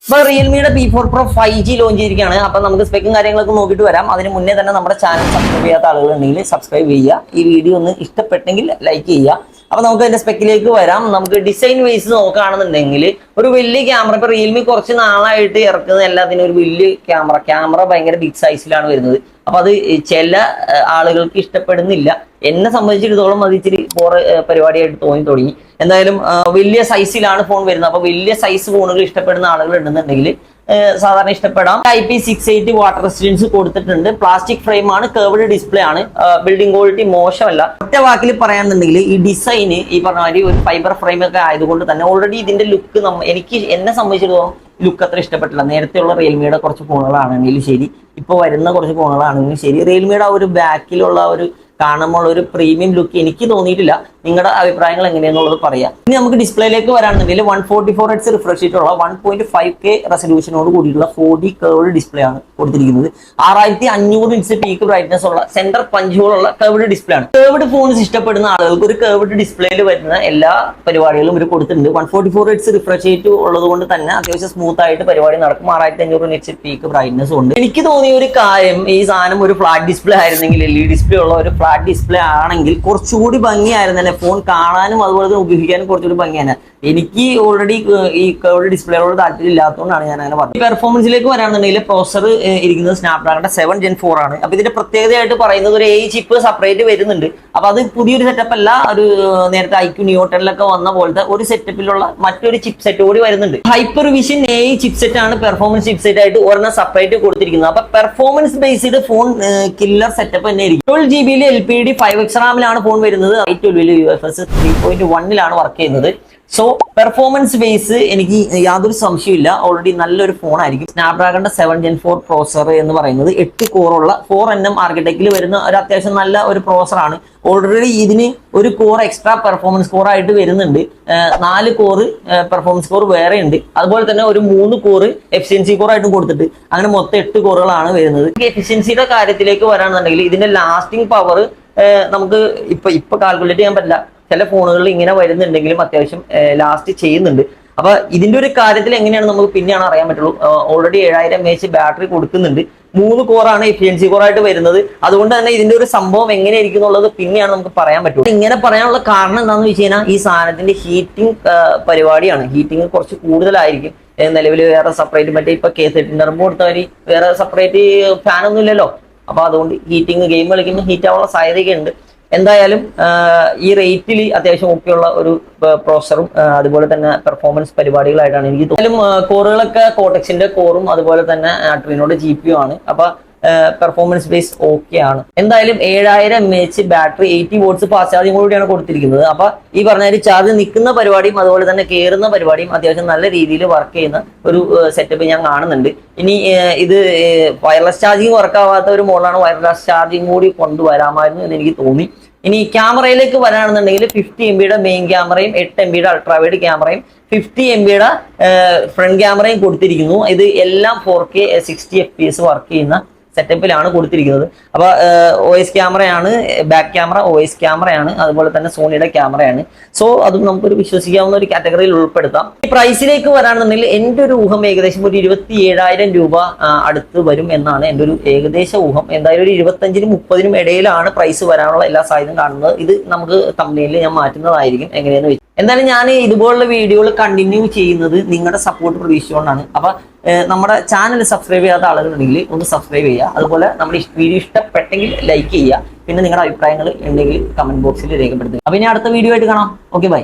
ഇപ്പോൾ റിയൽമിയുടെ P4 Pro 5G launch ചെയ്തിരിക്കുകയാണ്. അപ്പോൾ നമുക്ക് സ്പെക്കും കാര്യങ്ങളൊക്കെ നോക്കിയിട്ട് വരാം. അതിന് മുന്നേ തന്നെ നമ്മുടെ ചാനൽ സബ്സ്ക്രൈബ് ചെയ്യാത്ത ആളുകളുണ്ടെങ്കിൽ സബ്സ്ക്രൈബ് ചെയ്യുക. ഈ വീഡിയോ ഒന്ന് ഇഷ്ടപ്പെട്ടെങ്കിൽ ലൈക്ക് ചെയ്യുക. അപ്പോൾ നമുക്ക് അതിന്റെ സ്പെക്കിലേക്ക് വരാം. നമുക്ക് ഡിസൈൻ വൈസ് നോക്കുകയാണെന്നുണ്ടെങ്കിൽ ഒരു വലിയ ക്യാമറ, ഇപ്പോൾ റിയൽമി കുറച്ച് നാളായിട്ട് ഇറക്കുന്ന എല്ലാത്തിനും ഒരു വലിയ ക്യാമറ ഭയങ്കര ബിഗ് സൈസിലാണ് വരുന്നത്. അപ്പൊ അത് ചില ആളുകൾക്ക് ഇഷ്ടപ്പെടുന്നില്ല. എന്നെ സംബന്ധിച്ചിടത്തോളം അത് ഇച്ചിരി പരിപാടിയായിട്ട് തോന്നി തുടങ്ങി. എന്തായാലും വലിയ സൈസിലാണ് ഫോൺ വരുന്നത്. അപ്പൊ വലിയ സൈസ് ഫോണുകൾ ഇഷ്ടപ്പെടുന്ന ആളുകൾ ഉണ്ടെന്നുണ്ടെങ്കിൽ സാധാരണ ഇഷ്ടപ്പെടാം. IP68 വാട്ടർ റെസിസ്റ്റൻസ് കൊടുത്തിട്ടുണ്ട്. പ്ലാസ്റ്റിക് ഫ്രെയിം ആണ്, കർവ്ഡ് ഡിസ്പ്ലേ ആണ്. ബിൽഡിംഗ് ക്വാളിറ്റി മോശമല്ല. ഒറ്റ വാക്കിൽ പറയാന്നുണ്ടെങ്കിൽ ഈ ഡിസൈന് ഈ പറഞ്ഞ മാതിരി ഒരു ഫൈബർ ഫ്രെയിം ഒക്കെ ആയതുകൊണ്ട് തന്നെ ഓൾറെഡി ഇതിന്റെ ലുക്ക് എന്നെ സംബന്ധിച്ചിടത്തോളം ലുക്ക് അത്ര ഇഷ്ടപ്പെട്ടില്ല. നേരത്തെയുള്ള റിയൽമിയുടെ കുറച്ച് ഫോണുകളാണെങ്കിലും ശരി, ഇപ്പോൾ വരുന്ന കുറച്ച് ഫോണുകളാണെങ്കിലും ശരി, റിയൽമിയുടെ ആ ഒരു ബാക്കിലുള്ള ഒരു കാണുമ്പോൾ ഒരു പ്രീമിയം ലുക്ക് എനിക്ക് തോന്നിയിട്ടില്ല. നിങ്ങളുടെ അഭിപ്രായങ്ങൾ എങ്ങനെയാണെന്നുള്ളത് പറയാം. ഇനി നമുക്ക് ഡിസ്പ്ലേയിലേക്ക് വരാണെന്നുണ്ടെങ്കിൽ 144 Hz റിഫ്രഷ് റേറ്റുള്ള 1.5K റെസൊല്യൂഷനോട് കൂടിയിട്ടുള്ള 4D കർവ്ഡ് ഡിസ്പ്ലേ ആണ് കൊടുത്തിരിക്കുന്നത്. 6500 നിറ്റ്സ് പീക്ക് ബ്രൈറ്റ്നസ് ഉള്ള സെന്റർ പഞ്ചുകളുള്ള കർവ്ഡ് ഡിസ്പ്ലേ ആണ്. കർവ്ഡ് ഫോൺസ് ഇഷ്ടപ്പെടുന്ന ആളുകൾക്ക് ഒരു കർവ്ഡ് ഡിസ്പ്ലേയിൽ വരുന്ന എല്ലാ പരിപാടികളും ഇവർ കൊടുത്തിട്ടുണ്ട്. 144 Hz റിഫ്രഷ് റേറ്റ് ഉള്ളത് കൊണ്ട് തന്നെ അത്യാവശ്യം സ്മൂത്ത് ആയിട്ട് പരിപാടി നടക്കും. 6500 നിറ്റ്സ് പീക്ക് ബ്രൈറ്റ്നസ് ഉണ്ട്. എനിക്ക് തോന്നിയ ഒരു കാര്യം, ഈ സാധനം ഒരു ഫ്ലാറ്റ് ഡിസ്പ്ലേ ആയിരുന്നെങ്കിൽ, LED ഡിസ്പ്ലേ ഉള്ള ഒരു ഫ്ലാറ്റ് ഡിസ്പ്ലേ ആണെങ്കിൽ കുറച്ചുകൂടി ഭംഗിയായിരുന്നു. ഫോൺ കാണാനും അതുപോലെ തന്നെ ഉപയോഗിക്കാനും കുറച്ചുകൂടി ഭംഗിയാണ്. എനിക്ക് ഓൾറെഡി ഈ കർവ്ഡ് ഡിസ്പ്ലേയോട് താല്പര്യം ഇല്ലാത്തതുകൊണ്ടാണ് ഞാൻ അങ്ങനെ പറഞ്ഞത്. പെർഫോമൻസിലേക്ക് വരാണെന്നുണ്ടെങ്കിൽ പ്രോസസർ ഇരിക്കുന്നത് സ്നാപ്ഡ്രാഗണിന്റെ 7 Gen 4 ആണ്. അപ്പൊ ഇതിന്റെ പ്രത്യേകതയായിട്ട് പറയുന്നത് ഒരു AI ചിപ്പ് സെപ്പറേറ്റ് വരുന്നുണ്ട്. അപ്പൊ അത് പുതിയൊരു സെറ്റപ്പ് അല്ല, ഒരു നേരത്തെ IQ Neo 10 വന്ന പോലത്തെ ഒരു സെറ്റപ്പിലുള്ള മറ്റൊരു ചിപ്പ് സെറ്റ് കൂടി വരുന്നുണ്ട്. Hyper vision AI chip set ആണ് പെർഫോമൻസ് ചിപ്പ് സെറ്റ് ആയിട്ട് ഒരെണ്ണം സെപ്പറേറ്റ് കൊടുത്തിരിക്കുന്നത്. അപ്പൊ performance based phone killer setup തന്നെ ആയിരിക്കും. 12GB LPD 5X റാമിലാണ് ഫോൺ വരുന്നത്. i12 UFS 3.1 വർക്ക് ചെയ്യുന്നത്. സോ പെർഫോമൻസ് ബേസ് എനിക്ക് യാതൊരു സംശയമില്ല, ഓൾറെഡി നല്ലൊരു ഫോൺ ആയിരിക്കും. സ്നാപ്ഡ്രാഗണിന്റെ 7 Gen 4 പ്രോസസർ എന്ന് പറയുന്നത് 8 കോറുള്ള 4nm ആർക്കിടെക്റ്റിൽ വരുന്ന ഒരു അത്യാവശ്യം നല്ല ഒരു പ്രോസറാണ്. ഓൾറെഡി ഇതിന് ഒരു കോർ എക്സ്ട്രാ പെർഫോമൻസ് കോർ ആയിട്ട് വരുന്നുണ്ട്. 4 കോറ് പെർഫോമൻസ് കോർ വേറെ ഉണ്ട്. അതുപോലെ തന്നെ ഒരു 3 കോറ് എഫിഷ്യൻസി കോർ ആയിട്ടും കൊടുത്തിട്ട് അങ്ങനെ മൊത്തം 8 കോറുകളാണ് വരുന്നത്. എഫിഷ്യൻസിയുടെ കാര്യത്തിലേക്ക് വരാണെന്നുണ്ടെങ്കിൽ ഇതിന്റെ ലാസ്റ്റിംഗ് പവർ നമുക്ക് ഇപ്പൊ കാൽക്കുലേറ്റ് ചെയ്യാൻ പറ്റില്ല. ചില ഫോണുകളിൽ ഇങ്ങനെ വരുന്നുണ്ടെങ്കിലും അത്യാവശ്യം ലാസ്റ്റ് ചെയ്യുന്നുണ്ട്. അപ്പൊ ഇതിന്റെ ഒരു കാര്യത്തിൽ എങ്ങനെയാണ് നമുക്ക് പിന്നെയാണ് അറിയാൻ പറ്റുള്ളൂ. ഓൾറെഡി 7000 mAh ബാറ്ററി കൊടുക്കുന്നുണ്ട്. 3 കോറാണ് എഫിഷ്യൻസി കോറായിട്ട് വരുന്നത്. അതുകൊണ്ട് തന്നെ ഇതിന്റെ ഒരു സംഭവം എങ്ങനെയായിരിക്കും എന്നുള്ളത് പിന്നെയാണ് നമുക്ക് പറയാൻ പറ്റുള്ളൂ. ഇങ്ങനെ പറയാനുള്ള കാരണം എന്താണെന്ന് വെച്ച് കഴിഞ്ഞാൽ ഈ സാധനത്തിന്റെ ഹീറ്റിംഗ് പരിപാടിയാണ്. ഹീറ്റിംഗ് കുറച്ച് കൂടുതലായിരിക്കും. നിലവിൽ വേറെ സെപ്പറേറ്റ് മറ്റേ ഇപ്പൊ K30 ടർബോ കൊടുത്തവര് വേറെ സെപ്പറേറ്റ് ഫാനൊന്നും ഇല്ലല്ലോ. അപ്പൊ അതുകൊണ്ട് ഹീറ്റിംഗ് ഗെയിം കളിക്കുമ്പോൾ ഹീറ്റ് ആവാനുള്ള സാധ്യതയൊക്കെ ഉണ്ട്. എന്തായാലും ഈ റേറ്റിൽ അത്യാവശ്യം ഒക്കെയുള്ള ഒരു പ്രോസസറും അതുപോലെ തന്നെ പെർഫോമൻസ് പരിപാടികളായിട്ടാണ് എനിക്ക് തോന്നുന്നത്. കോറുകളൊക്കെ കോർട്ടെക്സിന്റെ കോറും അതുപോലെ തന്നെ അഡ്രീനോയുടെ GPU ആണ്. അപ്പൊ പെർഫോമൻസ് ബേസ് ഓക്കെ ആണ്. എന്തായാലും 7000 mAh battery 80 watts fast charging കൂടിയാണ് കൊടുത്തിരിക്കുന്നത്. അപ്പൊ ഈ പറഞ്ഞ ചാർജ് നിൽക്കുന്ന പരിപാടിയും അതുപോലെ തന്നെ കയറുന്ന പരിപാടിയും അത്യാവശ്യം നല്ല രീതിയിൽ വർക്ക് ചെയ്യുന്ന ഒരു സെറ്റപ്പ് ഞാൻ കാണുന്നുണ്ട്. ഇനി ഇത് വയർലെസ് ചാർജിങ് വർക്കാവാത്ത ഒരു മോഡലാണ്. വയർലെസ് ചാർജിങ് കൂടി കൊണ്ടുവരാമായിരുന്നു എന്ന് എനിക്ക് തോന്നി. ഇനി ക്യാമറയിലേക്ക് വരാണെന്നുണ്ടെങ്കിൽ 50 MB മെയിൻ ക്യാമറയും 8 MB അൾട്രാ വൈഡ് ക്യാമറയും 50 MB ഫ്രണ്ട് ക്യാമറയും കൊടുത്തിരിക്കുന്നു. ഇത് എല്ലാം 4K 60 FPS വർക്ക് ചെയ്യുന്ന സെറ്റപ്പിലാണ് കൊടുത്തിരിക്കുന്നത്. അപ്പൊ OS ക്യാമറയാണ്, ബാക്ക് ക്യാമറ OS ക്യാമറയാണ്, അതുപോലെ തന്നെ സോണിയുടെ ക്യാമറയാണ്. സോ അതും നമുക്കൊരു വിശ്വസിക്കാവുന്ന ഒരു കാറ്റഗറിയിൽ ഉൾപ്പെടുത്താം. ഈ പ്രൈസിലേക്ക് വരാണെന്നുണ്ടെങ്കിൽ എൻ്റെ ഒരു ഊഹം ഏകദേശം ഒരു 27,000 രൂപ അടുത്ത് വരും എന്നാണ് എൻ്റെ ഒരു ഏകദേശ ഊഹം. എന്തായാലും ഒരു 25-നും 30-നും ഇടയിലാണ് പ്രൈസ് വരാനുള്ള എല്ലാ സാധ്യതയും കാണുന്നത്. ഇത് നമുക്ക് തംബ്നെയിലിൽ ഞാൻ മാറ്റുന്നതായിരിക്കും എങ്ങനെയെന്ന് വെച്ചാൽ. എന്തായാലും ഞാൻ ഇതുപോലുള്ള വീഡിയോകൾ കണ്ടിന്യൂ ചെയ്യുന്നത് നിങ്ങളുടെ സപ്പോർട്ട് പ്രതീക്ഷിച്ചുകൊണ്ടാണ്. അപ്പൊ നമ്മുടെ ചാനൽ സബ്സ്ക്രൈബ് ചെയ്യാത്ത ആളുകളുണ്ടെങ്കിൽ ഒന്ന് സബ്സ്ക്രൈബ് ചെയ്യുക. അതുപോലെ നമ്മുടെ വീഡിയോ ഇഷ്ടപ്പെട്ടെങ്കിൽ ലൈക്ക് ചെയ്യുക. പിന്നെ നിങ്ങളുടെ അഭിപ്രായങ്ങൾ ഉണ്ടെങ്കിൽ കമന്റ് ബോക്സിൽ രേഖപ്പെടുത്തുക. അപ്പൊ ഇനി അടുത്ത വീഡിയോ ആയിട്ട് കാണാം. Okay, by.